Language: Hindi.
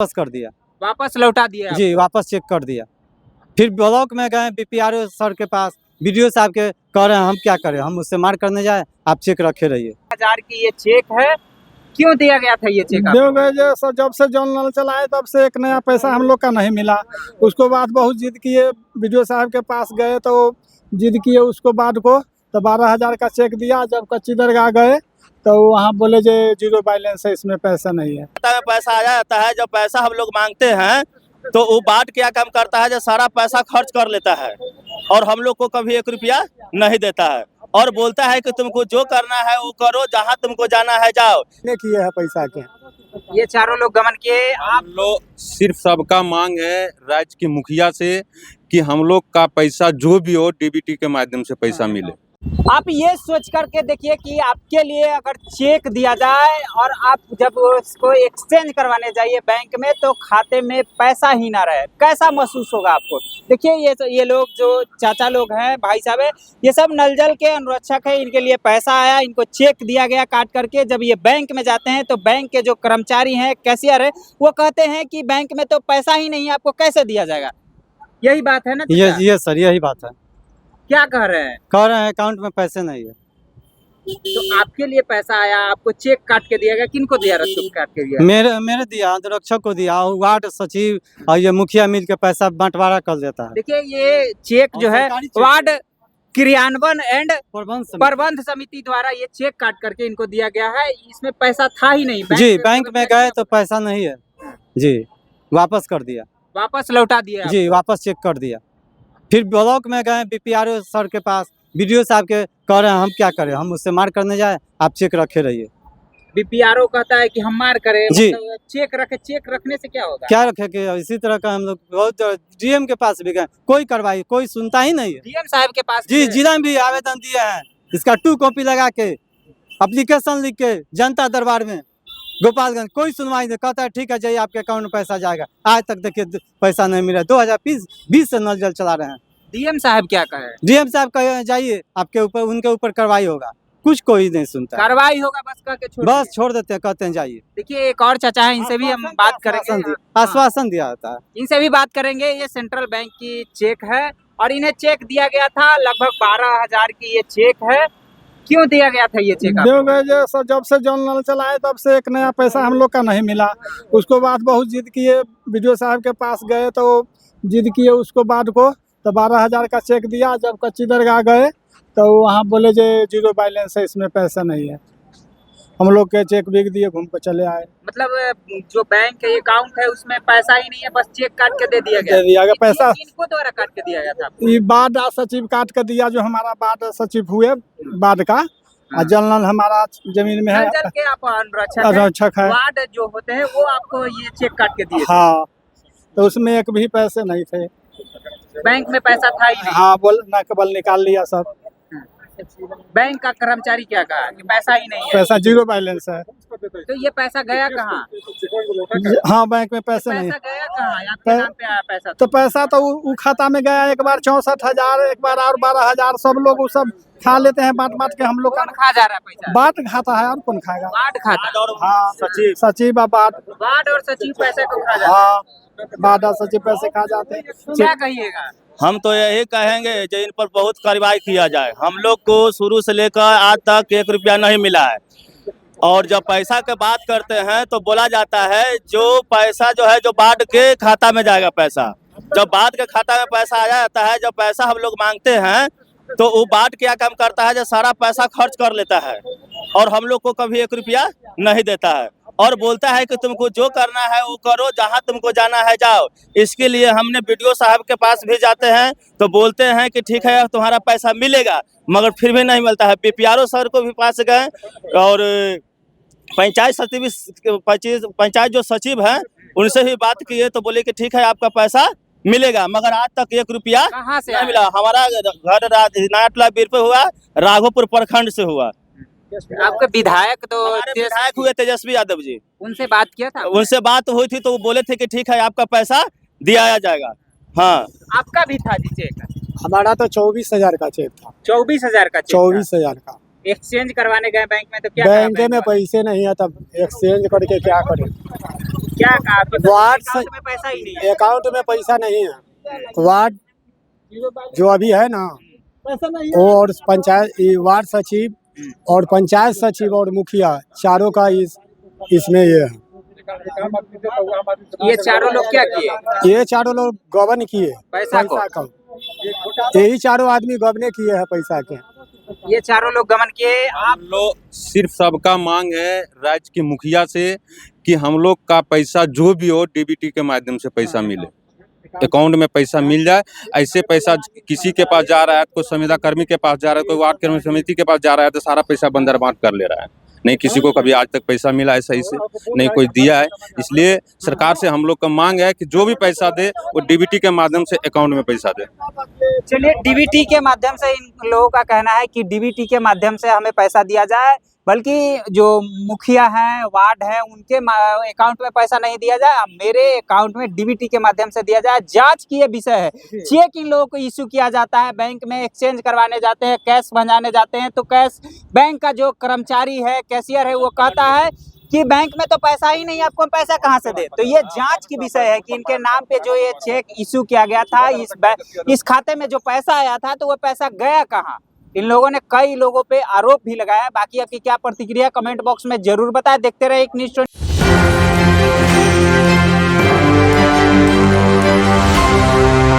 वापस कर दिया। वापस लौटा दिया जी, वापस चेक कर दिया। फिर ब्लॉक में गए बीपीआरओ सर के पास, बीडीओ साहब के कह रहे हैं हम क्या करें, हम उससे मार करने जाए, आप चेक रखे रहिए। 1000 की ये चेक है, क्यों दिया गया था ये चेक आपको? जो जब से जल नल चलाए तब से एक नया पैसा हम लोग का नहीं मिला। उसको बाद बहुत जिद किए, बीडीओ साहब के पास गए तो जिद किए, उसको बाद को तो 12,000 का चेक दिया। जब कच्ची दरगाह गए तो वहाँ बोले जो जीरो बैलेंस है, इसमें पैसा नहीं है। पैसा आ जाता है, जब पैसा हम लोग मांगते हैं तो वो बाट क्या काम करता है, जो सारा पैसा खर्च कर लेता है और हम लोग को कभी 1 रुपया नहीं देता है और बोलता है कि तुमको जो करना है वो करो, जहाँ तुमको जाना है जाओ। किए है पैसा के ये चारों लोग गमन किए। आप हम लोग सिर्फ सबका मांग है राज्य के मुखिया से कि हम लोग का पैसा जो भी हो डीबीटी के माध्यम से पैसा मिले। आप ये सोच करके देखिए कि आपके लिए अगर चेक दिया जाए और आप जब उसको एक्सचेंज करवाने जाइए बैंक में तो खाते में पैसा ही ना रहे, कैसा महसूस होगा आपको? देखिए ये लोग जो चाचा लोग हैं, भाई साहब है, ये सब नल जल के अनुरक्षक है। इनके लिए पैसा आया, इनको चेक दिया गया काट करके। जब ये बैंक में जाते हैं तो बैंक के जो कर्मचारी हैं, कैशियर है, वो कहते हैं कि बैंक में तो पैसा ही नहीं है, आपको कैसे दिया जाएगा? यही बात है ना? ये सर यही बात है। क्या कह रहे हैं? कह रहे हैं अकाउंट में पैसे नहीं है। तो आपके लिए पैसा आया, आपको चेक काट के दिया गया, किनको दिया? रसूख काट के दिया? मेरे दिया, अनुरक्षक को दिया, वार्ड सचिव और ये मुखिया मिल के पैसा बंटवारा कर देता है। देखिए ये चेक जो है वार्ड क्रियान्वयन एंड प्रबंध समिति द्वारा ये चेक काट करके इनको दिया गया है। इसमें पैसा था ही नहीं। जी, बैंक में गए तो पैसा नहीं है जी, वापस कर दिया। वापस लौटा दिया जी, वापस चेक कर दिया। फिर ब्लॉक में गए बीपीआरओ सर के पास, बीडीओ साहब के कह रहे हैं हम क्या करें, हम उससे मार करने जाए, आप चेक रखे रहिए। बीपीआरओ कहता है कि हम मार करें जी। मतलब चेक रखने से क्या होगा? क्या रखे कि इसी तरह का हम लोग बहुत डीएम के पास भी गए, कोई कार्रवाई कोई सुनता ही नहीं है। डीएम साहब के पास जी, जिला में भी आवेदन दिए हैं, इसका 2 कॉपी लगा के एप्लीकेशन लिख के जनता दरबार में गोपालगंज, कोई सुनवाई नहीं। कहता है ठीक है जाइए, आपके अकाउंट में पैसा जाएगा। आज तक देखिए पैसा नहीं मिला। 2020 से नल जल चला रहे हैं। डीएम साहब क्या कहे? डीएम साहब कहे जाइए, आपके ऊपर उनके ऊपर कार्रवाई होगा, कुछ कोई नहीं सुनता। कार्रवाई होगा बस कह के छोड़ देते हैं, कहते हैं जाइए। देखिए एक और चाचा है, इनसे भी हम बात करेंगे। आश्वासन दिया जाता है, इनसे भी बात करेंगे। ये सेंट्रल बैंक की चेक है और इन्हें चेक दिया गया था, लगभग 12,000 की ये चेक है। क्यों दिया गया था ये चेक? जब से जल नल चलाए तब से एक नया पैसा हम लोग का नहीं मिला। उसको बाद बहुत जिद किए, बीडीओ साहब के पास गए तो जिद किए, उसको बाद को तो 12,000 का चेक दिया। जब कच्ची दरगाह गए तो वहाँ बोले जो जीरो बैलेंस है, इसमें पैसा नहीं है। हम लोग के चेक बिक दिए, घूम कर चले आए। मतलब जो बैंक के अकाउंट है उसमें पैसा ही नहीं है, बस चेक काट के दे दिया गया। पैसा इनको द्वारा काट के दिया गया था? ये वार्ड सचिव काट के दिया, जो हमारा वार्ड सचिव हुए वार्ड का। जल नल हमारा जमीन में है, जल के आप अनुरक्षक है। वार्ड जो होते हैं वो आपको ये चेक काट के दिए? हाँ, तो उसमें एक भी पैसे नहीं थे। बैंक में पैसा था ही नहीं? हाँ, केवल निकाल लिया सब। बैंक का कर्मचारी क्या कहा कि पैसा ही नहीं है? पैसा जीरो बैलेंस है। तो ये पैसा गया कहाँ? हाँ, बैंक में पैसा नहीं। पैसा गया कहाँ? आपके नाम पे आया पैसा? तो पैसा तो वो खाता में गया, एक बार 64,000, एक बार और 12,000। सब लोग वो सब खा लेते हैं बांट के। हम लोग कौन खा जा रहा है पैसा? बाट खाता है, और कौन खाएगा? वार्ड खाता? हाँ, सचिव वार्ड और सचिव पैसे को खा जाते हैं। हाँ, वार्ड और सचिव पैसे खा जाते हैं। क्या कहिएगा? हम तो यही कहेंगे जो इन पर बहुत कार्रवाई किया जाए। हम लोग को शुरू से लेकर आज तक 1 रुपया नहीं मिला है और जब पैसा के बात करते हैं तो बोला जाता है जो पैसा जो है जो बाढ़ के खाता में जाएगा पैसा। जब बाढ़ के खाता में पैसा आ जाता है, जब पैसा हम लोग मांगते हैं तो वो बाढ़ क्या काम करता है, जो सारा पैसा खर्च कर लेता है और हम लोग को कभी 1 रुपया नहीं देता है और बोलता है कि तुमको जो करना है वो करो, जहाँ तुमको जाना है जाओ। इसके लिए हमने बीडीओ साहब के पास भी जाते हैं तो बोलते हैं कि ठीक है तुम्हारा पैसा मिलेगा, मगर फिर भी नहीं मिलता है। बीपीआरओ सर को भी पास गए और पंचायत जो सचिव हैं उनसे भी बात किए तो बोले कि ठीक है आपका पैसा मिलेगा, मगर आज तक 1 रुपया नहीं मिला। हमारा घर नया बीर पे हुआ, राघोपुर प्रखंड से हुआ। आपके विधायक तो विधायक हुए तेजस्वी यादव जी, उनसे बात किया था? उनसे बात हुई थी तो वो बोले थे कि ठीक है आपका पैसा दिया जाएगा। हाँ, आपका भी था जी चेक? हमारा तो 24,000 का चेक था। 24,000 का चेक? 24,000 का। एक्सचेंज करवाने गए बैंक में तो क्या बैंक में पैसे नहीं है, तब एक्सचेंज करके क्या करें? क्या कहा आपके वार्ड से- अकाउंट में पैसा ही नहीं है? अकाउंट में पैसा नहीं है। वार्ड जो अभी है ना वो और पंचायत वार्ड सचिव और पंचायत सचिव और मुखिया चारों का इसमें ये है। ये चारों लोग क्या किए? ये चारों लोग गबन किए पैसा को? का यही चारों आदमी गबने किए हैं पैसा के। ये चारों लोग गमन किए। आप हम लोग सिर्फ सबका मांग है राज्य के मुखिया से कि हम लोग का पैसा जो भी हो डीबीटी के माध्यम से पैसा मिले, अकाउंट में पैसा मिल जाए। ऐसे पैसा किसी के पास जा रहा है, कोई संविदा कर्मी के पास जा रहा है, कोई वार्ड कर्मी समिति के पास जा रहा है तो सारा पैसा बंदरबांट कर ले रहा है। नहीं किसी को कभी आज तक पैसा मिला है सही से, नहीं कोई दिया है। इसलिए सरकार से हम लोग का मांग है कि जो भी पैसा दे वो डीबीटी के माध्यम से अकाउंट में पैसा दे। चलिए, डीबीटी के माध्यम से इन लोगों का कहना है कि डीबीटी के माध्यम से हमें पैसा दिया जाए, बल्कि जो मुखिया हैं, वार्ड हैं, उनके अकाउंट में पैसा नहीं दिया जाए, मेरे अकाउंट में डीबीटी के माध्यम से दिया जाए। जांच की ये विषय है। चेक इन लोगों को इशू किया जाता है, बैंक में एक्सचेंज करवाने जाते हैं, कैश भंजाने जाते हैं, तो कैश बैंक का जो कर्मचारी है, कैशियर है, वो कहता है कि बैंक में तो पैसा ही नहीं, आपको पैसा कहाँ से दे। तो ये जांच की विषय है कि इनके नाम पे जो ये चेक इशू किया गया था, इस खाते में जो पैसा आया था, तो वो पैसा गया कहाँ। इन लोगों ने कई लोगों पे आरोप भी लगाया। बाकी आपकी क्या प्रतिक्रिया कमेंट बॉक्स में जरूर बताएं। देखते रहे एक न्यूज़।